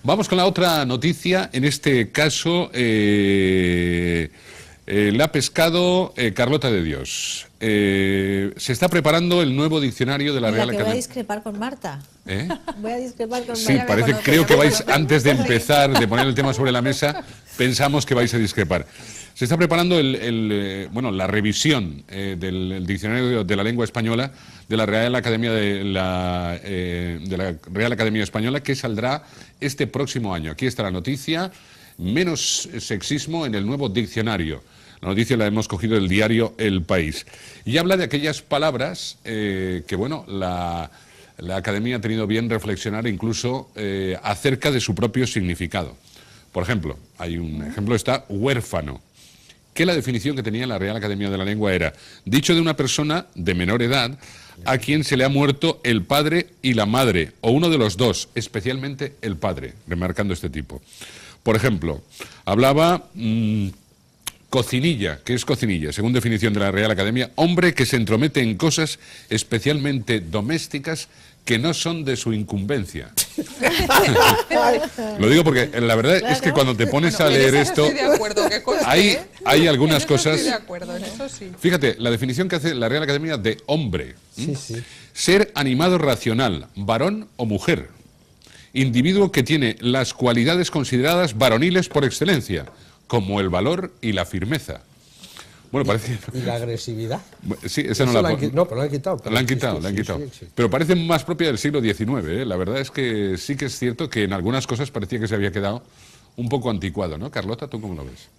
Vamos con la otra noticia. En este caso, la ha pescado Carlota de Dios. Se está preparando el nuevo diccionario de la Real Academia. Voy a discrepar con Marta. ¿Eh? Voy a discrepar con Sí, Marta. creo que vais, antes de empezar, de poner el tema sobre la mesa, pensamos que vais a discrepar. Se está preparando la revisión del diccionario de la lengua española de la Real Academia de la Real Academia Española, que saldrá este próximo año. Aquí está la noticia: menos sexismo en el nuevo diccionario. La noticia la hemos cogido del diario El País. Y habla de aquellas palabras que, bueno, la Academia ha tenido bien reflexionar incluso acerca de su propio significado. Por ejemplo, hay un ejemplo, está huérfano, que la definición que tenía la Real Academia de la Lengua era: dicho de una persona de menor edad a quien se le ha muerto el padre y la madre, o uno de los dos, especialmente el padre, remarcando este tipo. Por ejemplo, hablaba cocinilla. ¿Qué es cocinilla? Según definición de la Real Academia: hombre que se entromete en cosas especialmente domésticas que no son de su incumbencia. Lo digo porque la verdad es que cuando te pones a leer esto, estoy de acuerdo, hay algunas cosas. Estoy de acuerdo, en eso sí. Fíjate, la definición que hace la Real Academia de hombre. Sí, sí. Ser animado racional, varón o mujer. Individuo que tiene las cualidades consideradas varoniles por excelencia, como el valor y la firmeza. Bueno, parece... ¿Y la agresividad? Sí, esa no la... No, pero la han quitado. La han quitado. Sí. Pero parece más propia del siglo XIX, ¿eh? La verdad es que sí que es cierto que en algunas cosas parecía que se había quedado un poco anticuado, ¿no? Carlota, ¿tú cómo lo ves?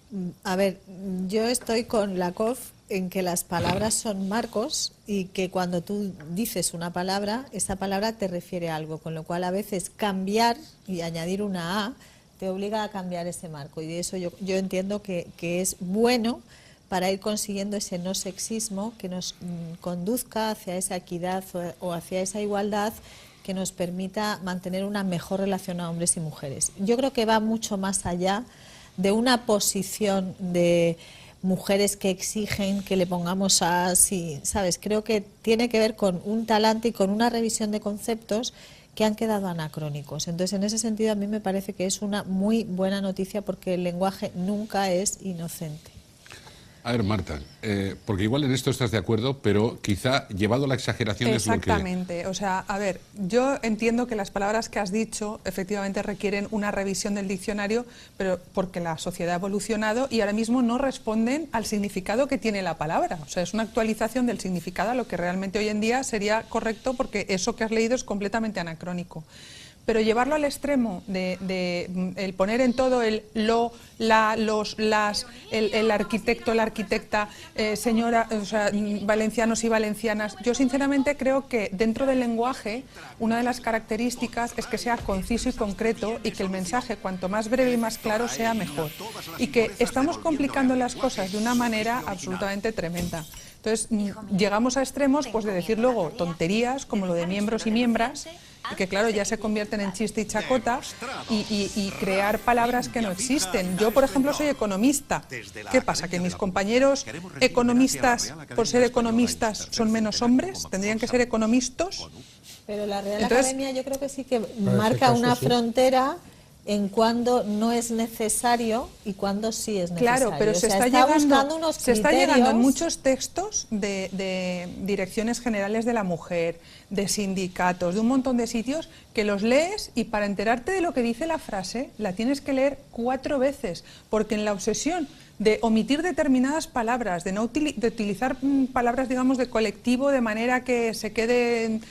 A ver, yo estoy con Lakoff en que las palabras son marcos y que cuando tú dices una palabra, esa palabra te refiere a algo, con lo cual a veces cambiar y añadir una A te obliga a cambiar ese marco, y de eso yo entiendo que es bueno para ir consiguiendo ese no sexismo que nos conduzca hacia esa equidad o hacia esa igualdad que nos permita mantener una mejor relación a hombres y mujeres. Yo creo que va mucho más allá de una posición de mujeres que exigen que le pongamos así, ¿sabes? Creo que tiene que ver con un talante y con una revisión de conceptos que han quedado anacrónicos. Entonces, en ese sentido, a mí me parece que es una muy buena noticia, porque el lenguaje nunca es inocente. A ver, Marta, porque igual en esto estás de acuerdo, pero quizá llevado a la exageración es lo que... Exactamente. O sea, a ver, yo entiendo que las palabras que has dicho efectivamente requieren una revisión del diccionario, pero porque la sociedad ha evolucionado y ahora mismo no responden al significado que tiene la palabra. O sea, es una actualización del significado a lo que realmente hoy en día sería correcto, porque eso que has leído es completamente anacrónico. Pero llevarlo al extremo de el poner en todo el lo, la, los, las, el arquitecto, la arquitecta, señora, o sea, valencianos y valencianas, yo sinceramente creo que dentro del lenguaje una de las características es que sea conciso y concreto, y que el mensaje cuanto más breve y más claro sea mejor, y que estamos complicando las cosas de una manera absolutamente tremenda. Entonces llegamos a extremos pues de decir luego tonterías como lo de miembros y miembras, que claro, ya se convierten en chiste y chacota, y crear palabras que no existen. Yo, por ejemplo, soy economista. ¿Qué pasa? ¿Que mis compañeros economistas, por ser economistas, son menos hombres? ¿Tendrían que ser economistas? Pero la Real Academia yo creo que sí que marca una frontera en cuando no es necesario y cuando sí es necesario. Claro, pero se está llegando en muchos textos de direcciones generales de la mujer, de sindicatos, de un montón de sitios, que los lees y para enterarte de lo que dice la frase la tienes que leer 4 veces, porque en la obsesión de omitir determinadas palabras, de utilizar palabras, digamos, de colectivo, de manera que se quede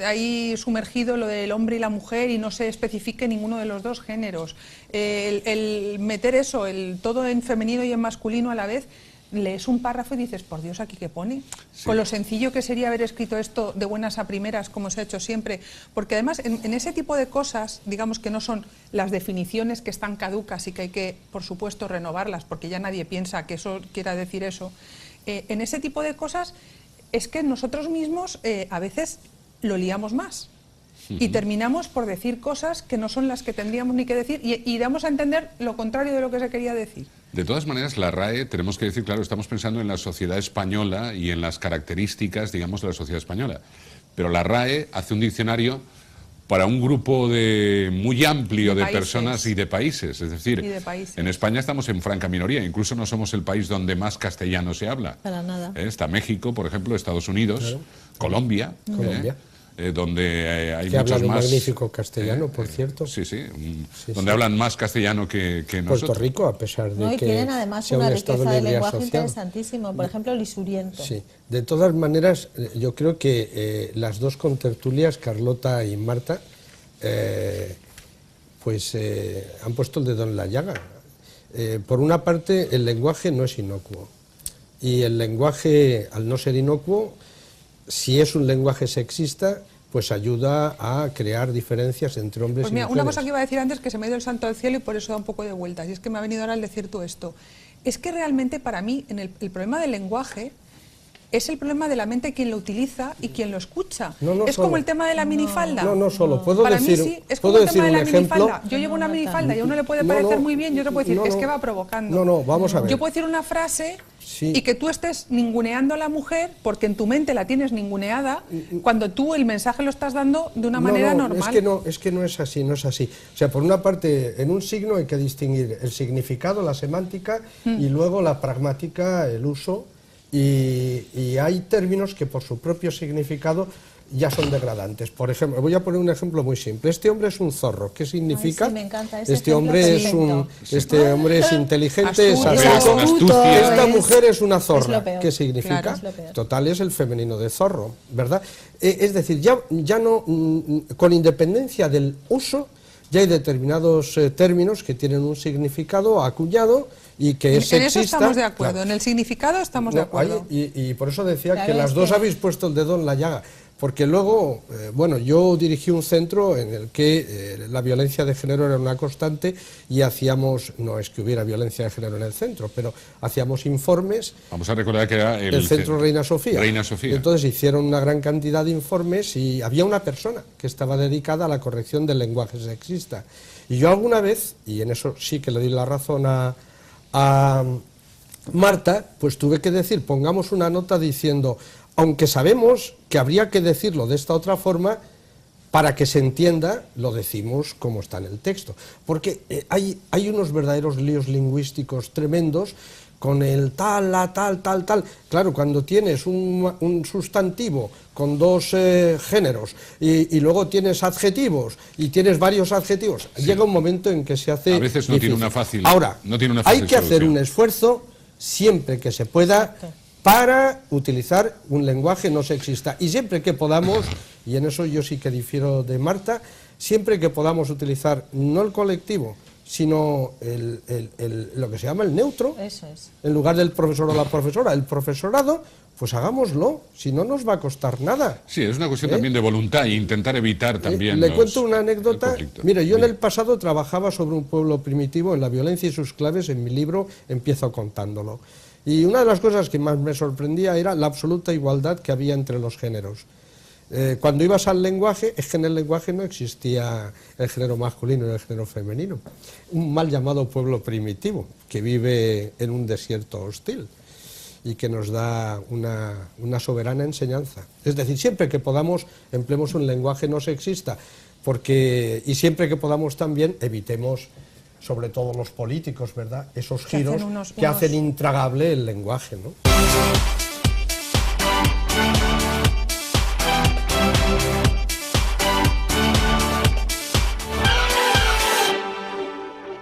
ahí sumergido lo del hombre y la mujer y no se especifique ninguno de los dos géneros. El meter eso, todo en femenino y en masculino a la vez, lees un párrafo y dices, por Dios, ¿aquí qué pone? Sí. Con lo sencillo que sería haber escrito esto de buenas a primeras, como se ha hecho siempre. Porque además, en ese tipo de cosas, digamos que no son las definiciones que están caducas y que hay que, por supuesto, renovarlas, porque ya nadie piensa que eso quiera decir eso. En ese tipo de cosas es que nosotros mismos a veces lo liamos más. Y terminamos por decir cosas que no son las que tendríamos ni que decir, y damos a entender lo contrario de lo que se quería decir. De todas maneras, la RAE, tenemos que decir, claro, estamos pensando en la sociedad española y en las características, digamos, de la sociedad española. Pero la RAE hace un diccionario para un grupo muy amplio de países. personas y de países. Es decir, Y de países. en España estamos en franca minoría, incluso no somos el país donde más castellano se habla. Para nada. Está México, por ejemplo, Estados Unidos, Claro. Colombia, Colombia. Donde hay Que muchos hablan un más... magnífico castellano, por cierto. Sí, sí, Sí, donde sí. hablan más castellano que nosotros. Puerto Rico, a pesar de ¿No? Y que tienen además sea una un estado riqueza de libre lenguaje asociado. interesantísimo. Por ejemplo, el lisuriento. Sí, de todas maneras, yo creo que las dos contertulias, Carlota y Marta, han puesto el dedo en la llaga. Por una parte, el lenguaje no es inocuo. Y el lenguaje, al no ser inocuo, si es un lenguaje sexista, pues ayuda a crear diferencias entre hombres Pues y mira, mujeres. una cosa que iba a decir antes que se me ha ido el santo al cielo y por eso da un poco de vueltas, y es que me ha venido ahora al decir tú esto. Es que realmente para mí el problema del lenguaje es el problema de la mente quien lo utiliza y quien lo escucha. No es solo. como el tema de la minifalda. No solo. Puedo Para decir, mí sí, es puedo como el decir tema de un la ejemplo. minifalda. Yo llevo una No, minifalda y a uno le puede No, parecer no. muy bien y otro puede decir, No, es no. que va provocando. No, vamos a ver. Yo puedo decir una frase Sí. y que tú estés ninguneando a la mujer porque en tu mente la tienes ninguneada cuando tú el mensaje lo estás dando de una manera normal. Es que no es así, no es así. O sea, por una parte, en un signo hay que distinguir el significado, la semántica, y luego la pragmática, el uso, y hay términos que por su propio significado ya son degradantes. Por ejemplo, voy a poner un ejemplo muy simple. Este hombre es un zorro. ¿Qué significa? Ay, sí, me encanta ese Este ejemplo hombre perfecto. este hombre es inteligente, es Astuto. astuto. Astucia. Esta es- mujer es una es zorra. lo peor. ¿Qué significa? Claro, es lo peor. Total, es el femenino de zorro, ¿verdad? Es decir, ya no, con independencia del uso, ya hay determinados términos que tienen un significado acuñado y que es En sexista. eso estamos de acuerdo, Claro. en el significado estamos de No, acuerdo. y por eso decía Claro, que las es dos que- habéis puesto el dedo en la llaga. Porque luego, yo dirigí un centro en el que la violencia de género era una constante y hacíamos, no es que hubiera violencia de género en el centro, pero hacíamos informes. Vamos a recordar que era El centro Reina Sofía. Reina Sofía. Y entonces hicieron una gran cantidad de informes y había una persona que estaba dedicada a la corrección del lenguaje sexista. Y yo alguna vez, y en eso sí que le di la razón a Marta, pues tuve que decir, pongamos una nota diciendo, aunque sabemos que habría que decirlo de esta otra forma, para que se entienda, lo decimos como está en el texto. Porque hay unos verdaderos líos lingüísticos tremendos con el tal, la, tal, tal, tal. Claro, cuando tienes un sustantivo con dos géneros y luego tienes adjetivos y tienes varios adjetivos, llega un momento en que se hace A veces no difícil. tiene una fácil- Ahora, no tiene una hay fácil que hacer solución. un esfuerzo siempre que se pueda para utilizar un lenguaje no sexista. Y siempre que podamos, y en eso yo sí que difiero de Marta, siempre que podamos utilizar no el colectivo, sino lo que se llama el neutro, Eso es. en lugar del profesor o la profesora, el profesorado, pues hagámoslo, si no nos va a costar nada. Sí, es una cuestión también de voluntad e intentar evitar también Le los- cuento una el anécdota. conflicto. Mire, yo en Bien. el pasado trabajaba sobre un pueblo primitivo en la violencia y sus claves. En mi libro empiezo contándolo. Y una de las cosas que más me sorprendía era la absoluta igualdad que había entre los géneros. Cuando ibas al lenguaje, es que en el lenguaje no existía el género masculino y el género femenino. Un mal llamado pueblo primitivo que vive en un desierto hostil y que nos da una soberana enseñanza. Es decir, siempre que podamos, empleemos un lenguaje no sexista, y siempre que podamos también evitemos, sobre todo los políticos, ¿verdad?, esos Que hacen giros unos- que hacen intragable el lenguaje, ¿no?